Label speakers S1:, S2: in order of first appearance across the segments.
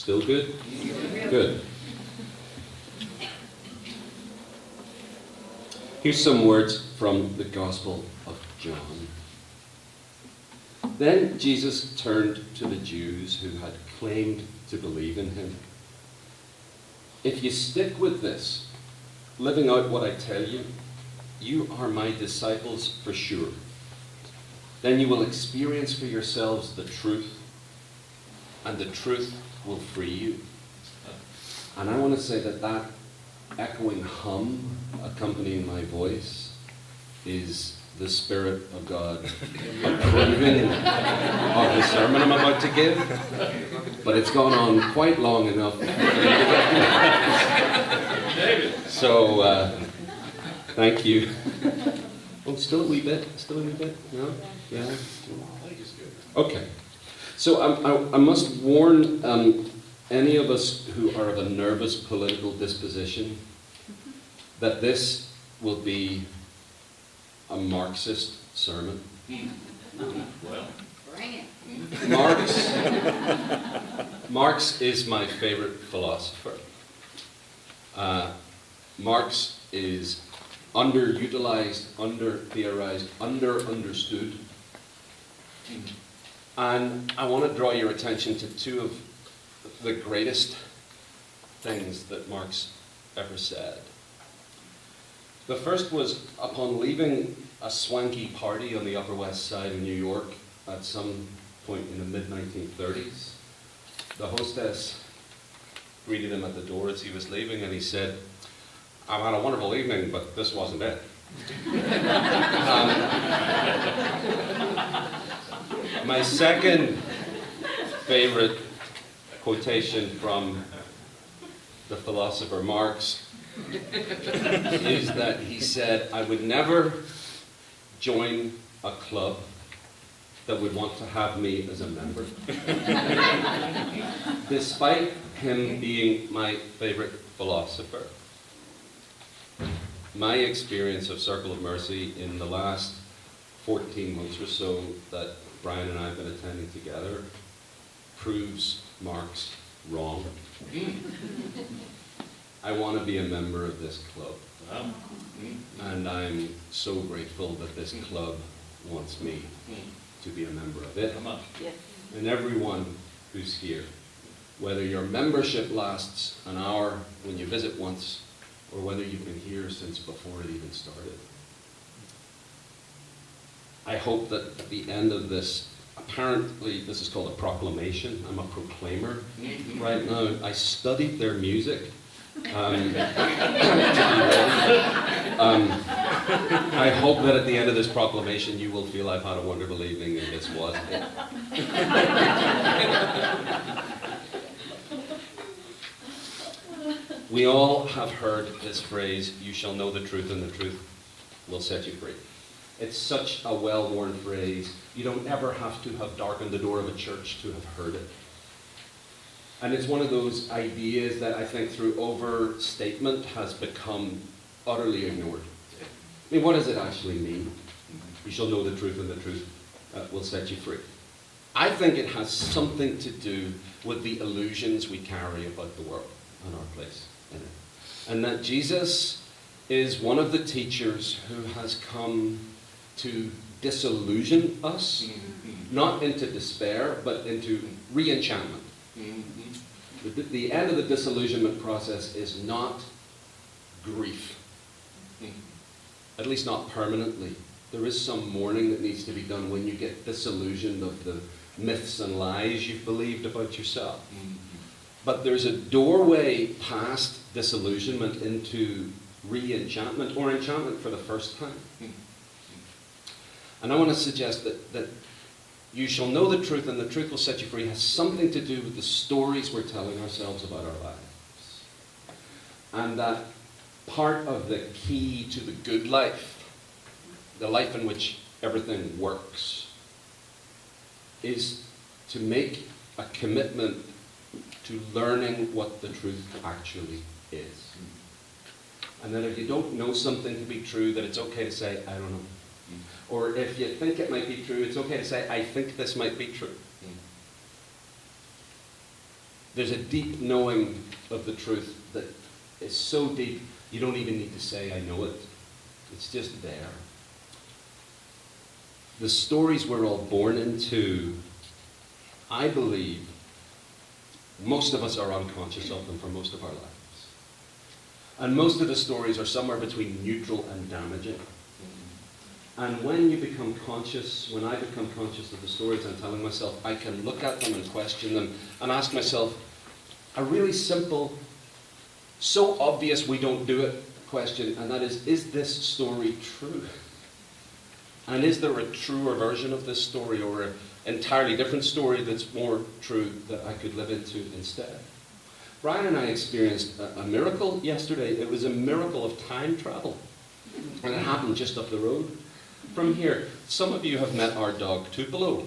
S1: Still good? Good. Here's some words from the Gospel of John. Then Jesus turned to the Jews who had claimed to believe in him. If you stick with this, living out what I tell you, you are my disciples for sure. Then you will experience for yourselves the truth, and the truth will free you. And I want to say that echoing hum accompanying my voice is the Spirit of God approving of the sermon I'm about to give. But it's gone on quite long enough. So, thank you. Oh, still a wee bit? No? Yeah? Okay. So I must warn any of us who are of a nervous political disposition that this will be a Marxist sermon.
S2: Well,
S3: bring it.
S1: Marx is my favorite philosopher. Marx is underutilized, under-theorized, under-understood. And I want to draw your attention to two of the greatest things that Marx ever said. The first was upon leaving a swanky party on the Upper West Side of New York at some point in the mid-1930s. The hostess greeted him at the door as he was leaving, and he said, "I've had a wonderful evening, but this wasn't it." My second favorite quotation from the philosopher Marx is that he said, "I would never join a club that would want to have me as a member." Despite him being my favorite philosopher, my experience of Circle of Mercy in the last 14 months or so that Brian and I have been attending together proves Marx wrong. I want to be a member of this club. And I'm so grateful that this club wants me to be a member of it.
S3: Yes.
S1: And everyone who's here, whether your membership lasts an hour when you visit once, or whether you've been here since before it even started. I hope that at the end of this, apparently this is called a proclamation. I'm a proclaimer right now. I studied their music. I hope that at the end of this proclamation you will feel I've had a wonderful evening and this was it. We all have heard this phrase, "You shall know the truth and the truth will set you free." It's such a well-worn phrase. You don't ever have to have darkened the door of a church to have heard it. And it's one of those ideas that I think through overstatement has become utterly ignored. I mean, what does it actually mean? You shall know the truth and the truth will set you free. I think it has something to do with the illusions we carry about the world and our place in it. And that Jesus is one of the teachers who has come to disillusion us, not into despair, but into re-enchantment. The end of the disillusionment process is not grief, at least not permanently. There is some mourning that needs to be done when you get disillusioned of the myths and lies you've believed about yourself. But there's a doorway past disillusionment into re-enchantment or enchantment for the first time. And I want to suggest that you shall know the truth and the truth will set you free has something to do with the stories we're telling ourselves about our lives. And that part of the key to the good life, the life in which everything works, is to make a commitment to learning what the truth actually is. And that if you don't know something to be true, that it's okay to say, "I don't know." Or if you think it might be true, it's okay to say, "I think this might be true." There's a deep knowing of the truth that is so deep you don't even need to say, I know it. It's just there. The stories we're all born into, I believe, most of us are unconscious of them for most of our lives. And most of the stories are somewhere between neutral and damaging. And when you become conscious, when I become conscious of the stories I'm telling myself, I can look at them and question them and ask myself a really simple, so obvious we don't do it question, and that is this story true? And is there a truer version of this story, or an entirely different story that's more true that I could live into instead? Brian and I experienced a miracle yesterday. It was a miracle of time travel. And it happened just up the road from here. Some of you have met our dog, Tupelo.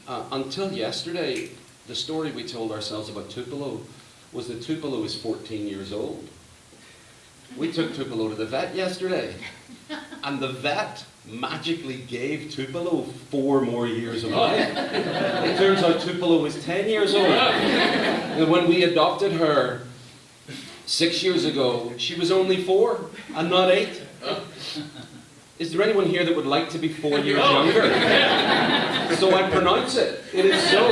S1: Until yesterday, the story we told ourselves about Tupelo was that Tupelo is 14 years old. We took Tupelo to the vet yesterday, and the vet magically gave Tupelo 4 more years of life. It turns out Tupelo was 10 years old. And when we adopted her 6 years ago, she was only 4 and not 8. Is there anyone here that would like to be 4 years younger? So I pronounce it. It is so.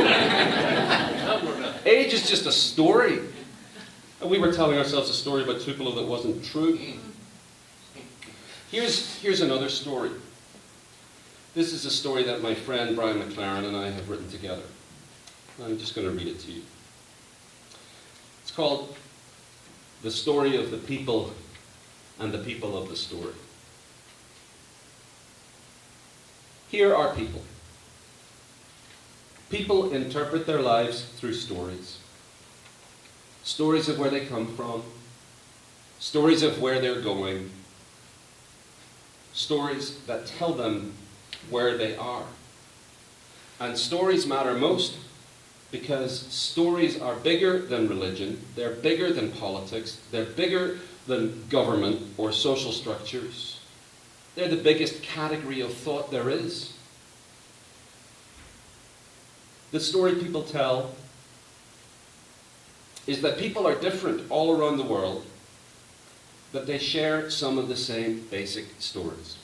S1: Age is just a story. And we were telling ourselves a story about Tupelo that wasn't true. Here's another story. This is a story that my friend Brian McLaren and I have written together. I'm just going to read it to you. It's called The Story of the People and the People of the Story. Here are people. People interpret their lives through stories. Stories of where they come from. Stories of where they're going. Stories that tell them where they are. And stories matter most because stories are bigger than religion, they're bigger than politics, they're bigger than government or social structures. They're the biggest category of thought there is. The story people tell is that people are different all around the world, but they share some of the same basic stories.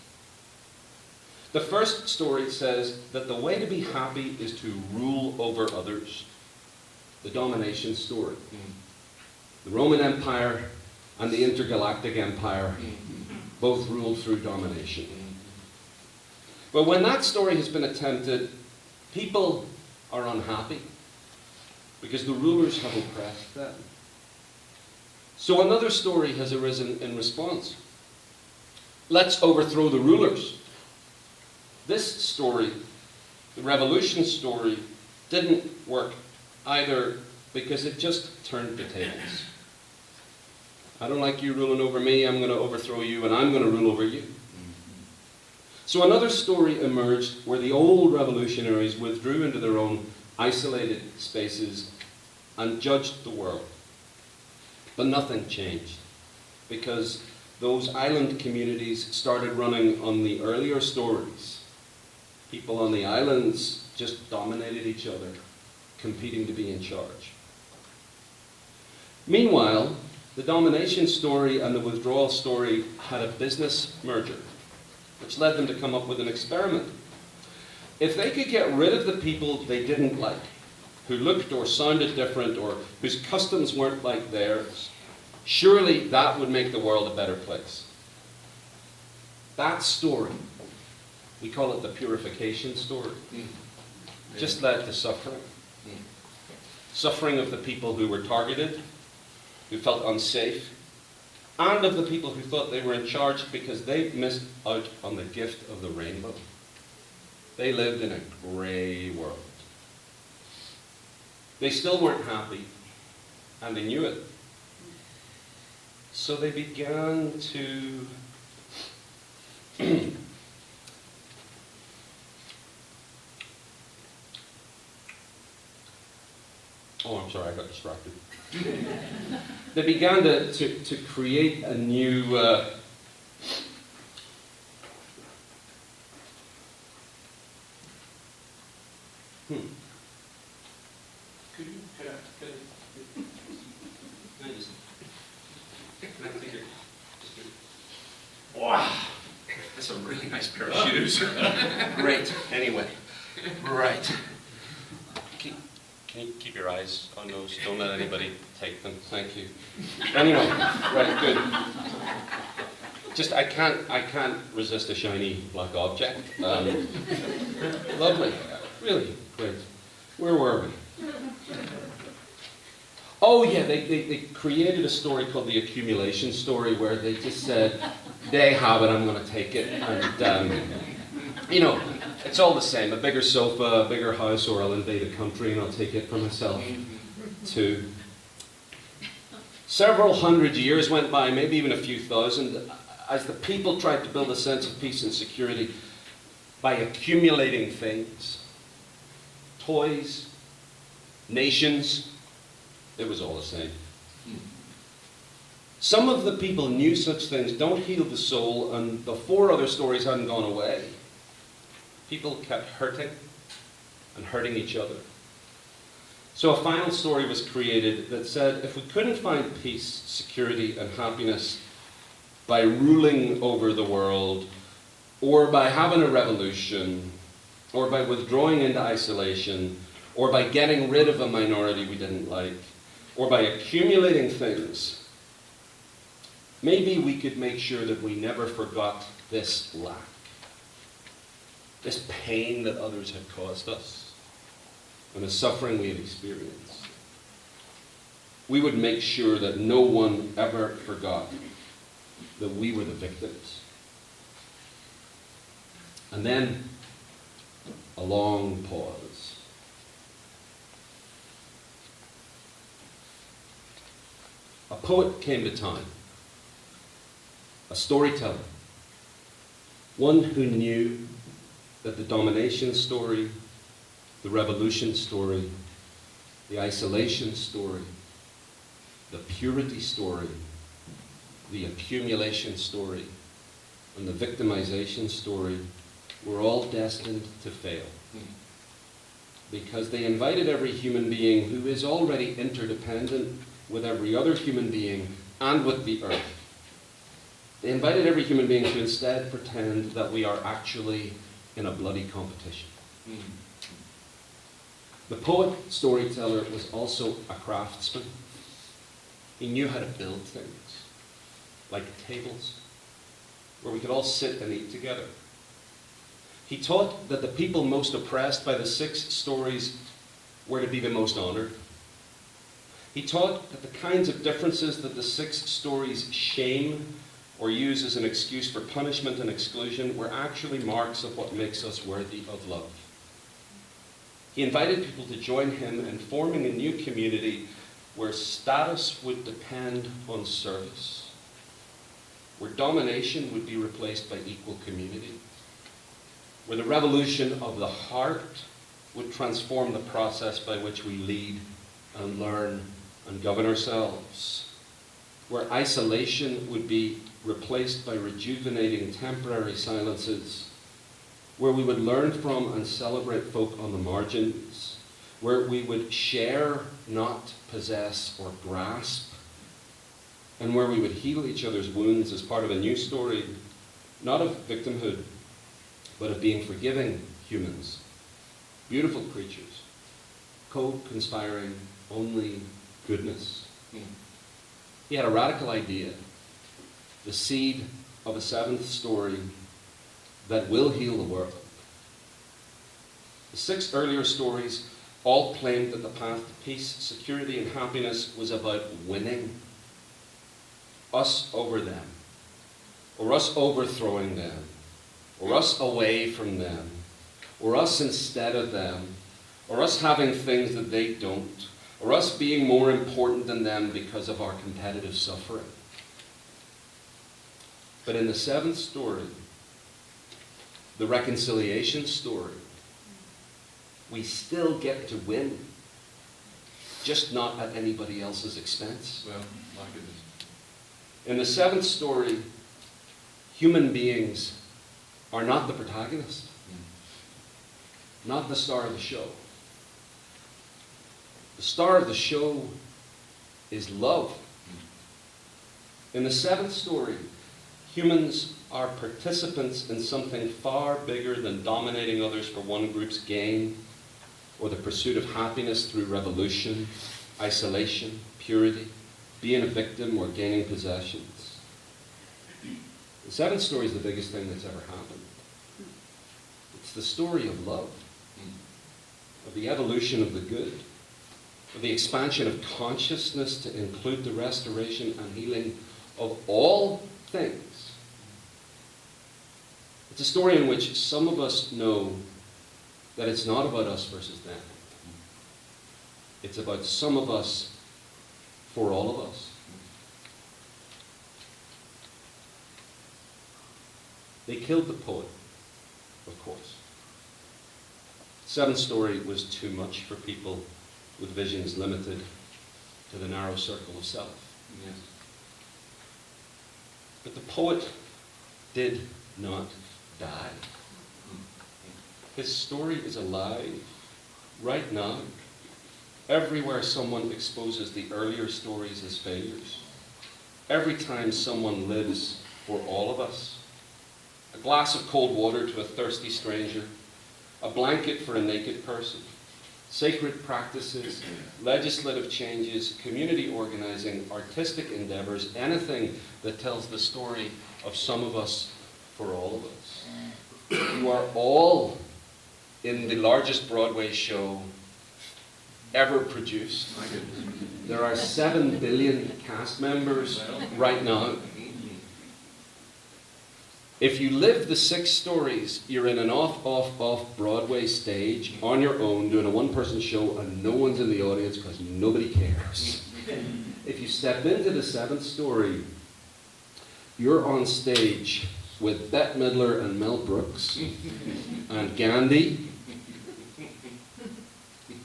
S1: The first story says that the way to be happy is to rule over others. The domination story. The Roman Empire and the Intergalactic Empire both ruled through domination. But when that story has been attempted, people are unhappy because the rulers have oppressed them. So another story has arisen in response. Let's overthrow the rulers. This story, the revolution story, didn't work either because it just turned the tables. I don't like you ruling over me, I'm going to overthrow you, and I'm going to rule over you. So another story emerged where the old revolutionaries withdrew into their own isolated spaces and judged the world. But nothing changed because those island communities started running on the earlier stories. People on the islands just dominated each other, competing to be in charge. Meanwhile, the domination story and the withdrawal story had a business merger, which led them to come up with an experiment. If they could get rid of the people they didn't like, who looked or sounded different or whose customs weren't like theirs, surely that would make the world a better place. That story, we call it the purification story, just led to suffering. Suffering of the people who were targeted, who felt unsafe, and of the people who thought they were in charge because they missed out on the gift of the rainbow. They lived in a grey world. They still weren't happy, and they knew it. So they began to oh, I'm sorry, I got distracted. They began to create a new
S2: Could Nice pair of shoes.
S1: Great. Anyway. Right.
S2: Can you keep your eyes on those?
S1: Don't let anybody take them. Thank you. Anyway, right, good. Just, I can't resist a shiny black object. Lovely. Really great. Where were we? Oh yeah, they created a story called the accumulation story where they just said, they have it, I'm going to take it. And, you know, it's all the same. A bigger sofa, a bigger house, or I'll invade a country and I'll take it for myself too. Several hundred years went by, maybe even a few thousand, as the people tried to build a sense of peace and security by accumulating things. Toys, nations, it was all the same. Some of the people knew such things don't heal the soul, and the 4 other stories hadn't gone away. People kept hurting and hurting each other. So a final story was created that said if we couldn't find peace, security, and happiness by ruling over the world, or by having a revolution, or by withdrawing into isolation, or by getting rid of a minority we didn't like, or by accumulating things, maybe we could make sure that we never forgot this lack, this pain that others had caused us, and the suffering we had experienced. We would make sure that no one ever forgot that we were the victims. And then a long pause. A poet came to town, a storyteller, one who knew that the domination story, the revolution story, the isolation story, the purity story, the accumulation story, and the victimization story were all destined to fail. Because they invited every human being who is already interdependent with every other human being and with the earth. They invited every human being to instead pretend that we are actually in a bloody competition. The poet storyteller was also a craftsman. He knew how to build things, like tables, where we could all sit and eat together. He taught that the people most oppressed by the 6 stories were to be the most honored. He taught that the kinds of differences that the 6 stories shame or use as an excuse for punishment and exclusion were actually marks of what makes us worthy of love. He invited people to join him in forming a new community where status would depend on service, where domination would be replaced by equal community, where the revolution of the heart would transform the process by which we lead and learn and govern ourselves, where isolation would be replaced by rejuvenating temporary silences, where we would learn from and celebrate folk on the margins, where we would share, not possess or grasp, and where we would heal each other's wounds as part of a new story, not of victimhood, but of being forgiving humans, beautiful creatures, co-conspiring only goodness. He had a radical idea, the seed of a 7th story that will heal the world. The 6 earlier stories all claimed that the path to peace, security, and happiness was about winning. Us over them, or us overthrowing them, or us away from them, or us instead of them, or us having things that they don't, or us being more important than them because of our competitive suffering. But in the 7th story, the reconciliation story, we still get to win, just not at anybody else's expense.
S2: Well, my goodness.
S1: In the 7th story, human beings are not the protagonist, not the star of the show. The star of the show is love. In the 7th story, Humans are participants in something far bigger than dominating others for one group's gain, or the pursuit of happiness through revolution, isolation, purity, being a victim, or gaining possessions. The seventh story is the biggest thing that's ever happened. It's the story of love, of the evolution of the good, of the expansion of consciousness to include the restoration and healing of all things. It's a story in which some of us know that it's not about us versus them. It's about some of us for all of us. They killed the poet, of course. The seventh story was too much for people with visions limited to the narrow circle of self.
S2: Yes.
S1: But the poet did not die. His story is alive right now. Everywhere someone exposes the earlier stories as failures. Every time someone lives for all of us. A glass of cold water to a thirsty stranger. A blanket for a naked person. Sacred practices, legislative changes, community organizing, artistic endeavors, anything that tells the story of some of us for all of us. You are all in the largest Broadway show ever produced.
S2: My goodness.
S1: There are 7 billion cast members right now. If you live the 6 stories, you're in an off Broadway stage on your own doing a one-person show and no one's in the audience because nobody cares. If you step into the 7th story, you're on stage with Bette Midler and Mel Brooks and Gandhi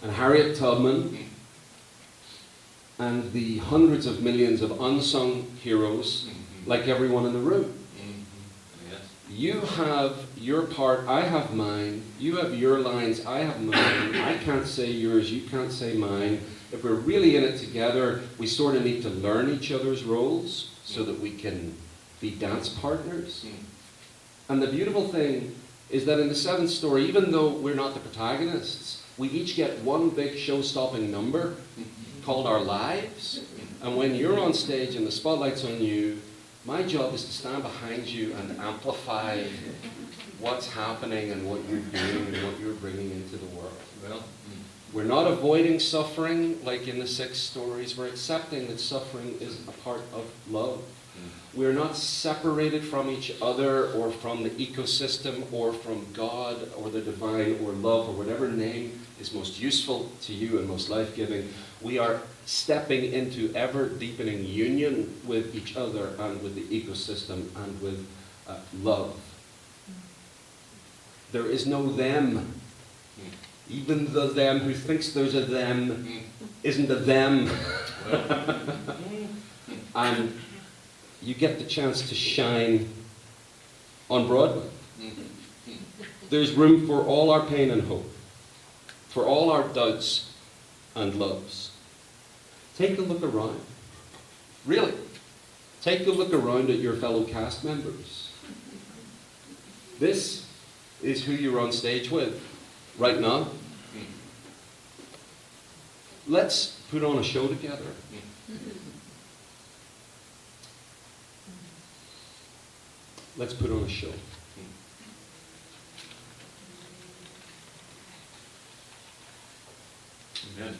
S1: and Harriet Tubman and the hundreds of millions of unsung heroes like everyone in the room. You have your part, I have mine. You have your lines, I have mine. I can't say yours, you can't say mine. If we're really in it together, we sort of need to learn each other's roles so that we can be dance partners. And the beautiful thing is that in the 7th story, even though we're not the protagonists, we each get one big show-stopping number called our lives. And when you're on stage and the spotlight's on you, my job is to stand behind you and amplify what's happening and what you're doing and what you're bringing into the world.
S2: Well,
S1: We're not avoiding suffering like in the 6 stories. We're accepting that suffering is a part of love. We're not separated from each other or from the ecosystem or from God or the divine or love or whatever name is most useful to you and most life-giving. We are stepping into ever-deepening union with each other and with the ecosystem and with love. There is no them. Even the them who thinks there's a them isn't a them. And you get the chance to shine on Broadway. There's room for all our pain and hope, for all our doubts and loves. Take a look around. Really. Take a look around at your fellow cast members. This is who you're on stage with right now. Let's put on a show together. Let's put on a show.
S2: Amen.